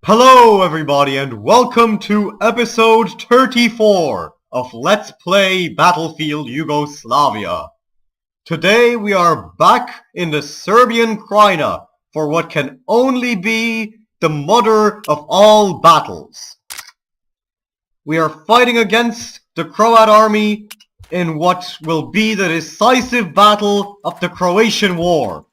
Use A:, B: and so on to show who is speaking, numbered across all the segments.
A: Hello everybody and welcome to episode 34 of Let's Play Battlefield Yugoslavia. Today we are back in the Serbian Krajina for what can only be the mother of all battles. We are fighting against the Croat Army in what will be the decisive battle of the Croatian War.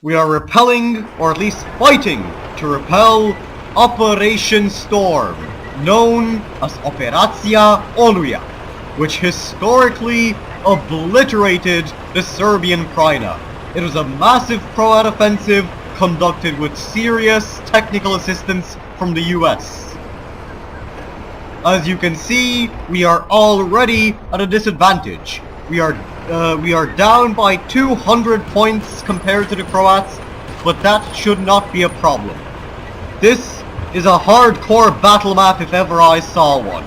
A: We are repelling, or at least fighting, to repel Operation Storm, known as Operacija Oluja, which historically obliterated the Serbian Krajina. It was a massive Croat offensive conducted with serious technical assistance from the US. As you can see, we are already at a disadvantage. We are down by 200 points compared to the Croats, but that should not be a problem. This is a hardcore battle map if ever I saw one.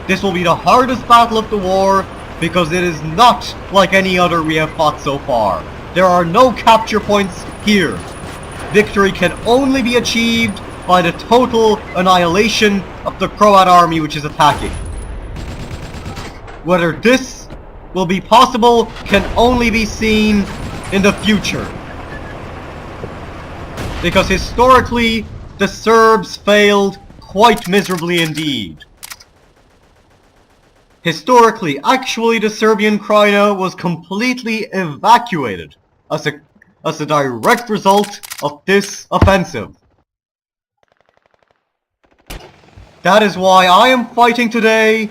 A: This will be the hardest battle of the war because it is not like any other we have fought so far. There are no capture points here. Victory can only be achieved by the total annihilation of the Croat army which is attacking. Whether this will be possible can only be seen in the future. Because historically, the Serbs failed quite miserably indeed. Historically, actually the Serbian Krajina was completely evacuated as a direct result of this offensive. That is why I am fighting today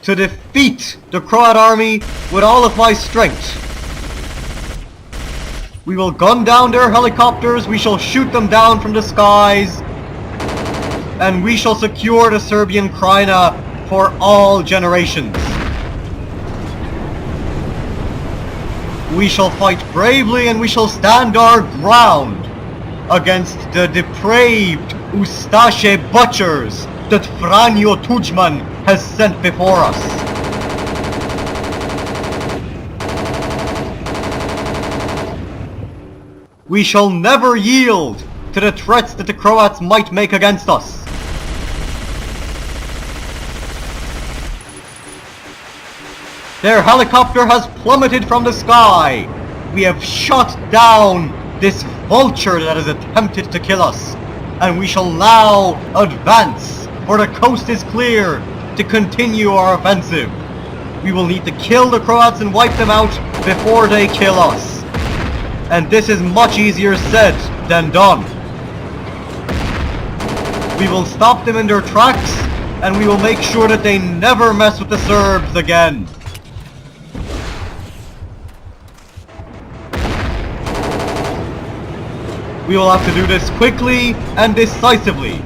A: to defeat the Croat army with all of my strength. We will gun down their helicopters, we shall shoot them down from the skies, and we shall secure the Serbian Krajina for all generations. We shall fight bravely and we shall stand our ground against the depraved Ustaše butchers that Franjo Tudjman has sent before us. We shall never yield to the threats that the Croats might make against us. Their helicopter has plummeted from the sky. We have shot down this vulture that has attempted to kill us. And we shall now advance, for the coast is clear to continue our offensive. We will need to kill the Croats and wipe them out before they kill us. And this is much easier said than done. We will stop them in their tracks, and we will make sure that they never mess with the Serbs again. We will have to do this quickly and decisively,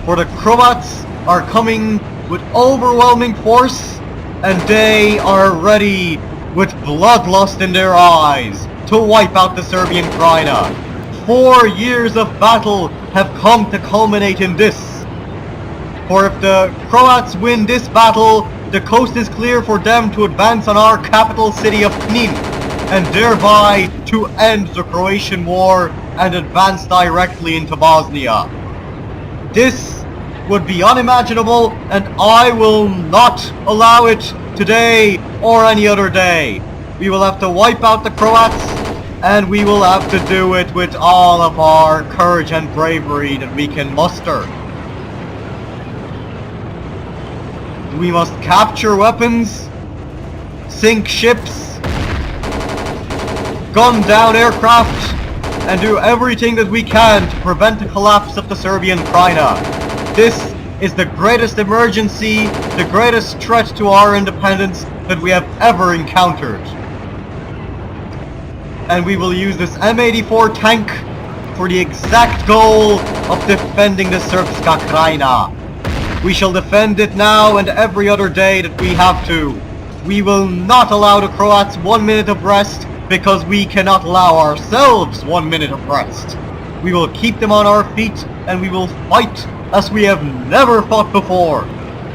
A: for the Croats are coming with overwhelming force, and they are ready with bloodlust in their eyes to wipe out the Serbian Krajina. 4 years of battle have come to culminate in this. For if the Croats win this battle, the coast is clear for them to advance on our capital city of Knin, and thereby to end the Croatian War and advance directly into Bosnia. This would be unimaginable, and I will not allow it today or any other day. We will have to wipe out the Croats, and we will have to do it with all of our courage and bravery that we can muster. We must capture weapons, sink ships, gun down aircraft, and do everything that we can to prevent the collapse of the Serbian Krajina. This is the greatest emergency, the greatest threat to our independence that we have ever encountered. And we will use this M84 tank for the exact goal of defending the Srpska Krajina. We shall defend it now and every other day that we have to. We will not allow the Croats 1 minute of rest, because we cannot allow ourselves 1 minute of rest. We will keep them on our feet, and we will fight as we have never fought before.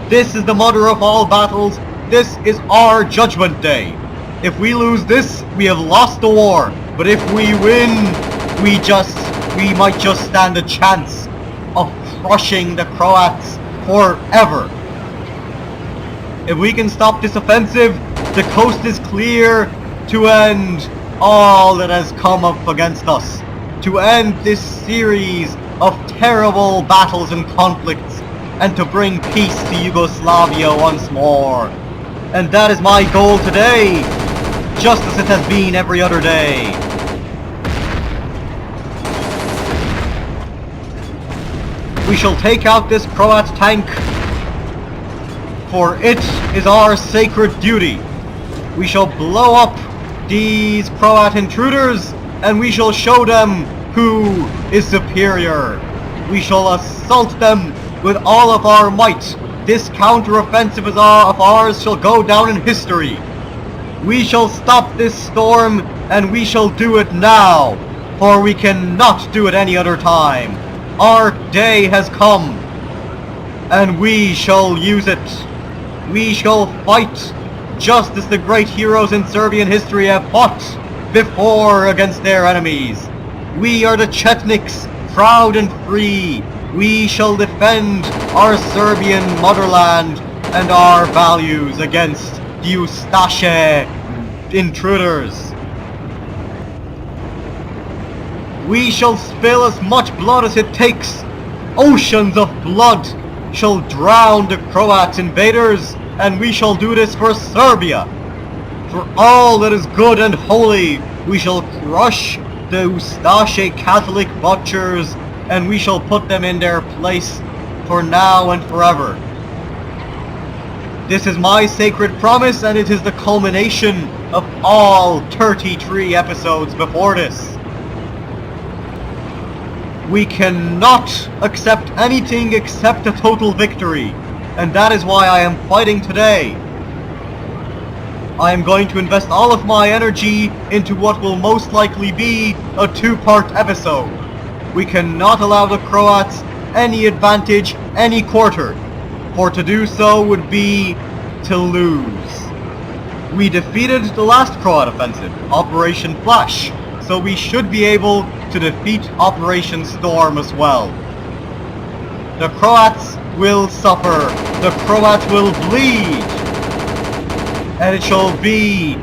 A: This is the mother of all battles. This is our judgment day. If we lose this, we have lost the war. But if we win, we we might just stand a chance of crushing the Croats forever. If we can stop this offensive, the coast is clear to end all that has come up against us, to end this series of terrible battles and conflicts, and to bring peace to Yugoslavia once more. And that is my goal today, just as it has been every other day. We shall take out this Croat tank, for it is our sacred duty. We shall blow up these Croat intruders, and we shall show them who is superior. We shall assault them with all of our might. This counter-offensive of ours shall go down in history. We shall stop this storm, and we shall do it now, for we cannot do it any other time. Our day has come, and we shall use it. We shall fight just as the great heroes in Serbian history have fought before against their enemies. We are the Chetniks, proud and free. We shall defend our Serbian motherland and our values against the Ustaše intruders. We shall spill as much blood as it takes. Oceans of blood shall drown the Croat invaders, and we shall do this for Serbia. For all that is good and holy, we shall crush the Ustaše Catholic butchers, and we shall put them in their place for now and forever. This is my sacred promise, and it is the culmination of all 33 episodes before this. We cannot accept anything except a total victory, and that is why I am fighting today. I am going to invest all of my energy into what will most likely be a 2-part episode. We cannot allow the Croats any advantage any quarter, for to do so would be to lose. We defeated the last Croat offensive, Operation Flash, so we should be able to defeat Operation Storm as well. The Croats will suffer, the Croats will bleed, and it shall be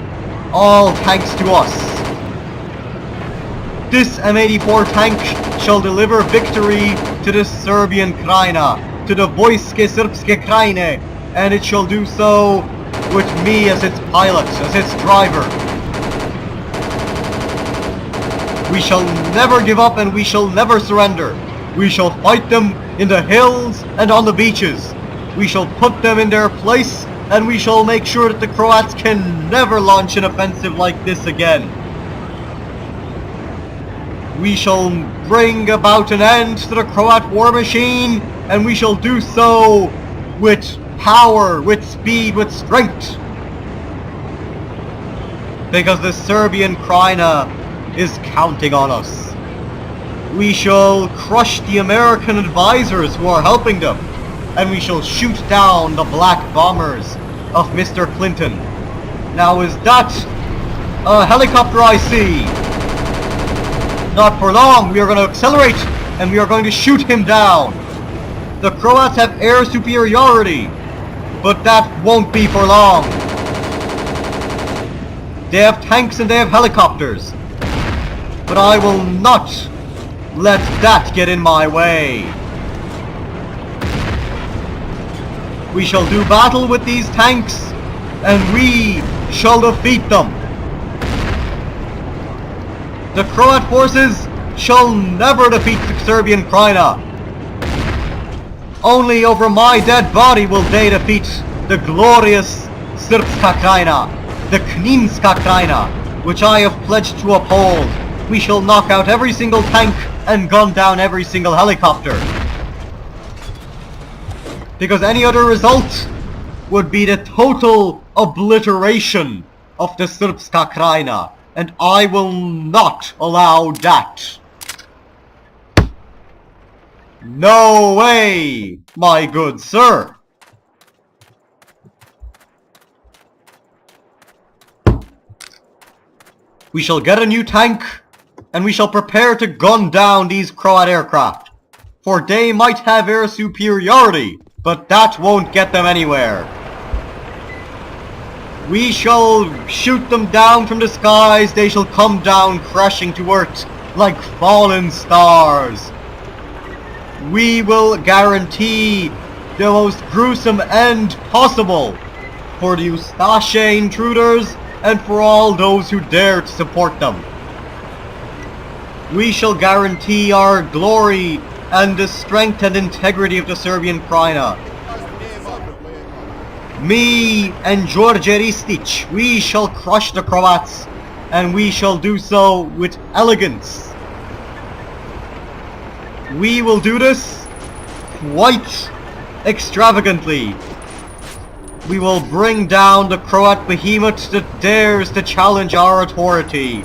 A: all thanks to us. This M84 tank shall deliver victory to the Serbian Krajina, to the Vojske Srpske Krajine, and it shall do so with me as its pilot, as its driver. We shall never give up, and we shall never surrender. We shall fight them in the hills and on the beaches. We shall put them in their place, and we shall make sure that the Croats can never launch an offensive like this again. We shall bring about an end to the Croat war machine, and we shall do so with power, with speed, with strength. Because the Serbian Krajina is counting on us. We shall crush the American advisors who are helping them, and we shall shoot down the black bombers of Mr. Clinton. Now is that a helicopter I see? Not for long. We are going to accelerate, and we are going to shoot him down. The Croats have air superiority, but that won't be for long. They have tanks and they have helicopters, but I will not let that get in my way. We shall do battle with these tanks, and we shall defeat them. The Croat forces shall never defeat the Serbian Krajina. Only over my dead body will they defeat the glorious Srpska Krajina, the Kninska Krajina, which I have pledged to uphold. We shall knock out every single tank and gun down every single helicopter. Because any other result would be the total obliteration of the Srpska Krajina, and I will not allow that. No way, my good sir. We shall get a new tank, and we shall prepare to gun down these Croat aircraft. For they might have air superiority, but that won't get them anywhere. We shall shoot them down from the skies, they shall come down crashing to earth like fallen stars. We will guarantee the most gruesome end possible for the Ustaše intruders and for all those who dare to support them. We shall guarantee our glory and the strength and integrity of the Serbian Krajina. Me and George Ristic, we shall crush the Croats, and we shall do so with elegance. We will do this quite extravagantly. We will bring down the Croat behemoth that dares to challenge our authority,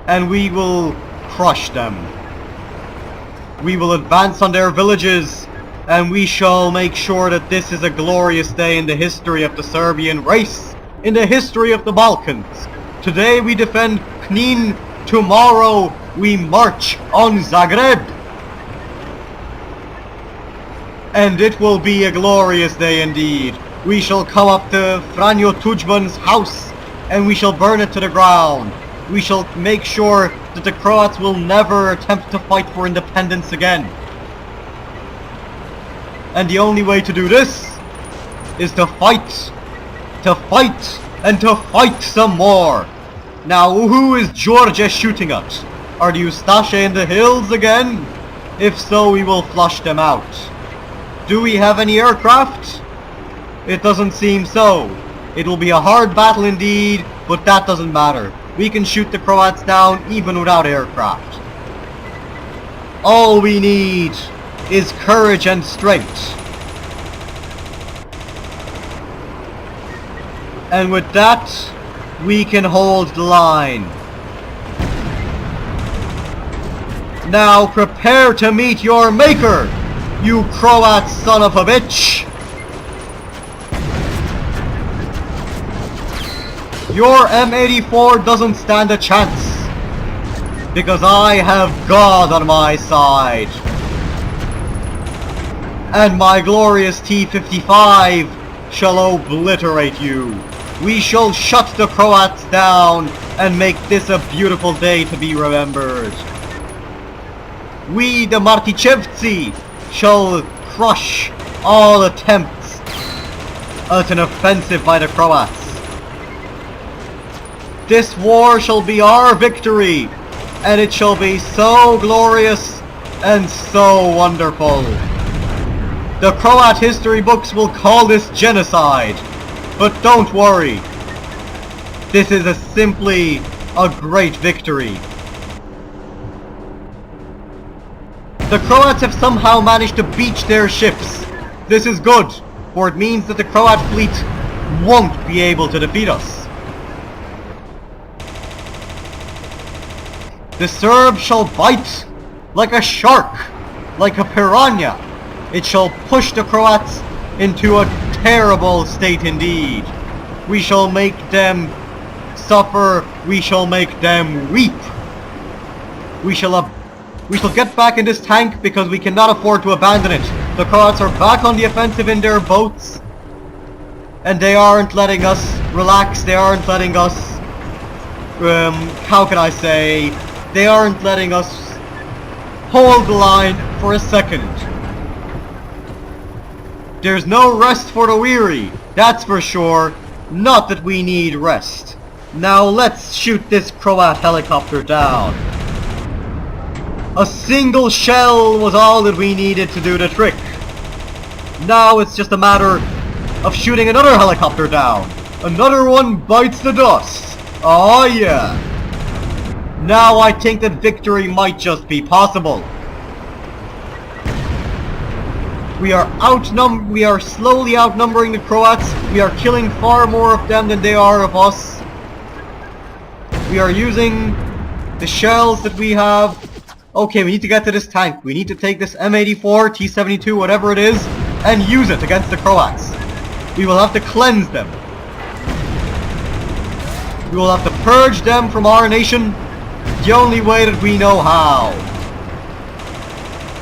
A: and we will crush them. We will advance on their villages, and we shall make sure that this is a glorious day in the history of the Serbian race, in the history of the Balkans. Today we defend Knin, tomorrow we march on Zagreb. And it will be a glorious day indeed. We shall come up to Franjo Tudjman's house, and we shall burn it to the ground. We shall make sure that the Croats will never attempt to fight for independence again. And the only way to do this is to fight, and to fight some more. Now, who is Georgia shooting at? Are the Ustaše in the hills again? If so, we will flush them out. Do we have any aircraft? It doesn't seem so. It will be a hard battle indeed, but that doesn't matter. We can shoot the Croats down even without aircraft. All we need is courage and strength. And with that, we can hold the line. Now prepare to meet your maker, you Croat son of a bitch! Your M84 doesn't stand a chance, because I have God on my side. And my glorious T-55 shall obliterate you. We shall shut the Croats down and make this a beautiful day to be remembered. We, the Martichevci, shall crush all attempts at an offensive by the Croats. This war shall be our victory, and it shall be so glorious and so wonderful. The Croat history books will call this genocide, but don't worry. This is simply a great victory. The Croats have somehow managed to beach their ships. This is good, for it means that the Croat fleet won't be able to defeat us. The Serbs shall bite like a shark, like a piranha. It shall push the Croats into a terrible state indeed. We shall make them suffer, we shall make them weep. We shall get back in this tank because we cannot afford to abandon it. The Croats are back on the offensive in their boats, and they aren't letting us relax, they aren't letting us, how can I say, they aren't letting us hold the line for a second. There's no rest for the weary, that's for sure. Not that we need rest. Now let's shoot this Croat helicopter down. A single shell was all that we needed to do the trick. Now it's just a matter of shooting another helicopter down. Another one bites the dust. Oh yeah. Now I think that victory might just be possible. We are slowly outnumbering the Croats. We are killing far more of them than they are of us. We are using the shells that we have. Okay, we need to get to this tank. We need to take this M84, T-72, whatever it is, and use it against the Croats. We will have to cleanse them. We will have to purge them from our nation, the only way that we know how.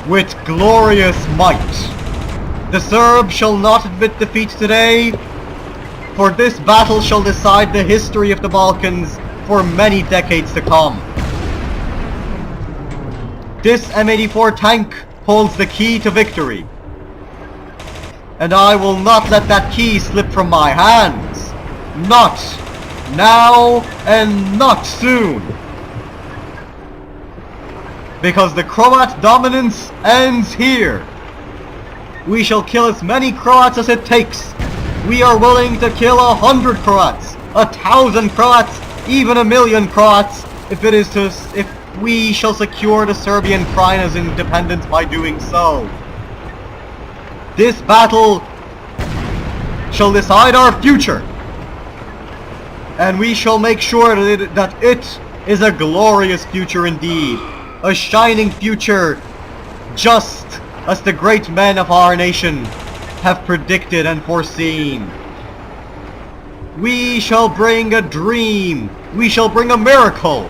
A: With glorious might. The Serbs shall not admit defeat today, for this battle shall decide the history of the Balkans for many decades to come. This M84 tank holds the key to victory. And I will not let that key slip from my hands. Not now and not soon. Because the Croat dominance ends here. We shall kill as many Croats as it takes. We are willing to kill 100 Croats, 1,000 Croats, even 1,000,000 Croats, if we shall secure the Serbian Krajina's independence by doing so. This battle shall decide our future, and we shall make sure that it is a glorious future indeed, a shining future, just as the great men of our nation have predicted and foreseen. We shall bring a dream, we shall bring a miracle,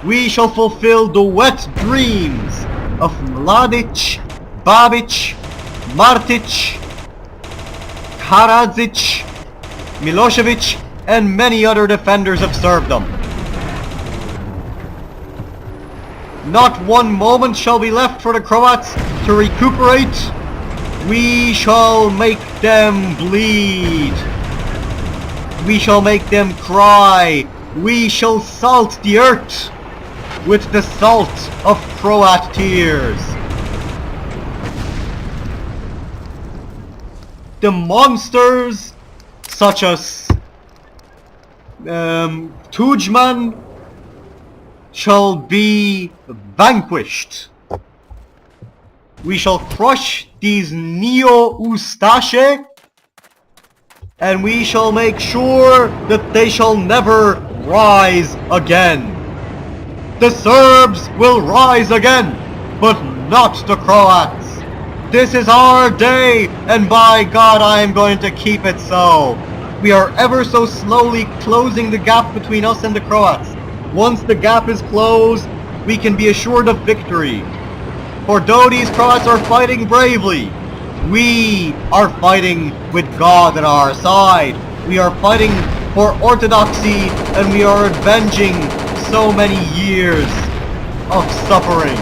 A: we shall fulfill the wet dreams of Mladic, Babic, Martic, Karadzic, Milosevic, and many other defenders of serfdom. Not one moment shall be left for the Croats to recuperate. We shall make them bleed. We shall make them cry. We shall salt the earth with the salt of Croat tears. The monsters such as Tudjman shall be vanquished. We shall crush these neo-Ustaše, and we shall make sure that they shall never rise again. The Serbs will rise again, but not the Croats. This is our day, and by God I am going to keep it so. We are ever so slowly closing the gap between us and the Croats. Once the gap is closed, we can be assured of victory. For though these Croats are fighting bravely, we are fighting with God at our side. We are fighting for orthodoxy, and we are avenging so many years of suffering.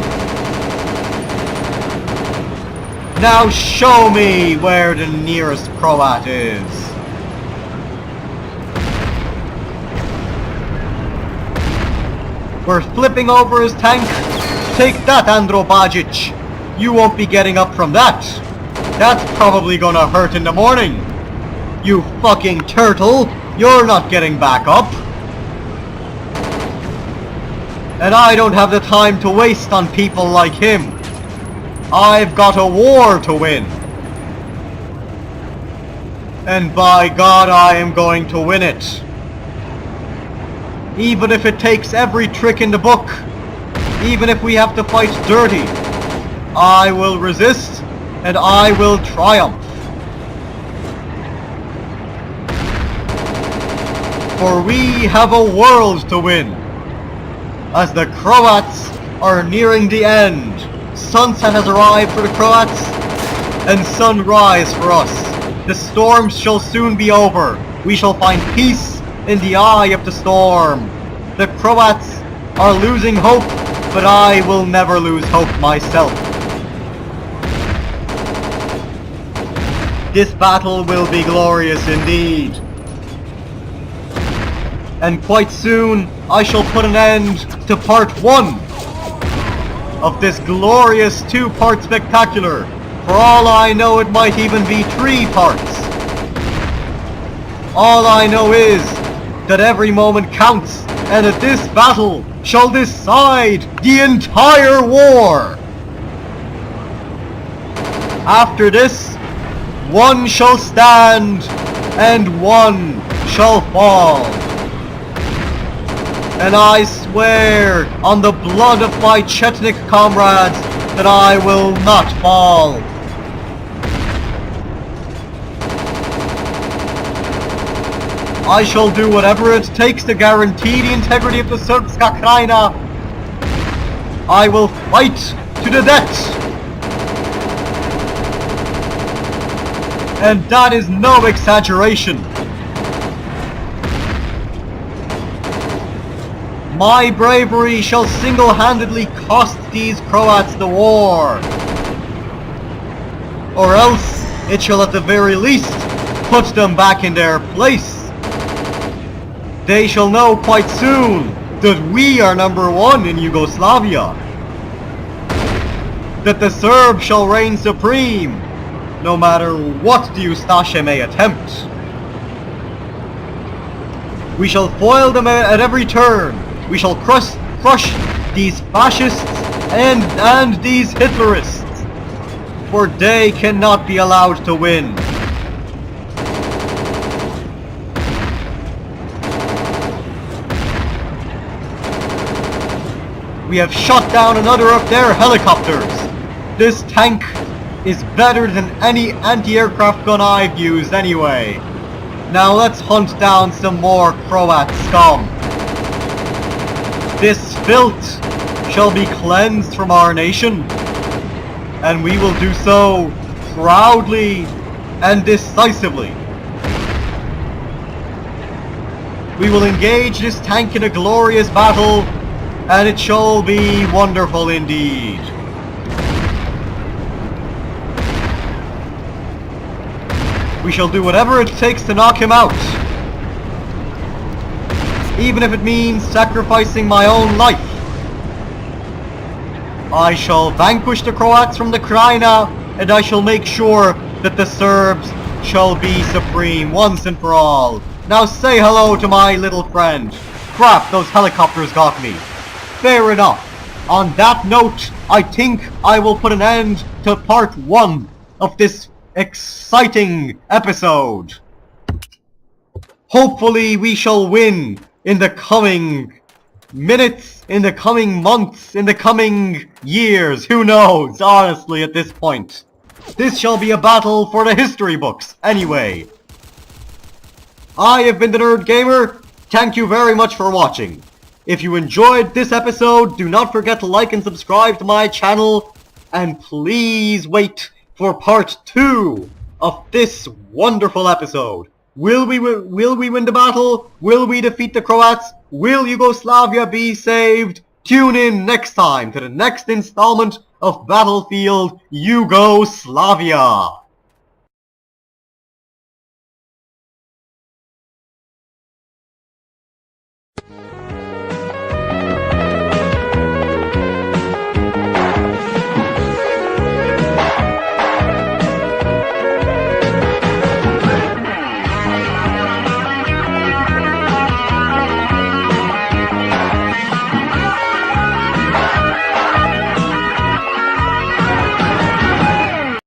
A: Now show me where the nearest Croat is. We're flipping over his tank. Take that, Andro Bajic. You won't be getting up from that. That's probably gonna hurt in the morning. You fucking turtle. You're not getting back up. And I don't have the time to waste on people like him. I've got a war to win. And by God, I am going to win it. Even if it takes every trick in the book, even if we have to fight dirty, I will resist and I will triumph. For we have a world to win. As the Croats are nearing the end, sunset has arrived for the Croats and sunrise for us. The storms shall soon be over. We shall find peace in the eye of the storm. The Croats are losing hope, but I will never lose hope myself. This battle will be glorious indeed. And quite soon, I shall put an end to part 1 of this glorious 2-part spectacular. For all I know, it might even be 3 parts. All I know is that every moment counts, and that this battle shall decide the entire war. After this, one shall stand and one shall fall. And I swear on the blood of my Chetnik comrades that I will not fall. I shall do whatever it takes to guarantee the integrity of the Srpska Krajina I will fight to the death. And that is no exaggeration. My bravery shall single-handedly cost these Croats the war. Or else it shall at the very least put them back in their place. They shall know quite soon that we are number one in Yugoslavia. That the Serbs shall reign supreme, no matter what the Ustaše may attempt. We shall foil them at every turn. We shall crush these fascists and these Hitlerists, for they cannot be allowed to win. We have shot down another of their helicopters. This tank is better than any anti-aircraft gun I've used anyway. Now let's hunt down some more Croat scum. This filth shall be cleansed from our nation, and we will do so proudly and decisively. We will engage this tank in a glorious battle, and it shall be wonderful indeed. We shall do whatever it takes to knock him out, even if it means sacrificing my own life. I shall vanquish the Croats from the Krajina, and I shall make sure that the Serbs shall be supreme once and for all. Now say hello to my little friend. Crap, those helicopters got me. Fair enough. On that note, I think I will put an end to part 1 of this exciting episode. Hopefully we shall win in the coming minutes, in the coming months, in the coming years. Who knows, honestly, at this point. This shall be a battle for the history books, anyway. I have been the Nerd Gamer. Thank you very much for watching. If you enjoyed this episode, do not forget to like and subscribe to my channel. And please wait for part 2 of this wonderful episode. Will we win the battle? Will we defeat the Croats? Will Yugoslavia be saved? Tune in next time to the next installment of Battlefield Yugoslavia.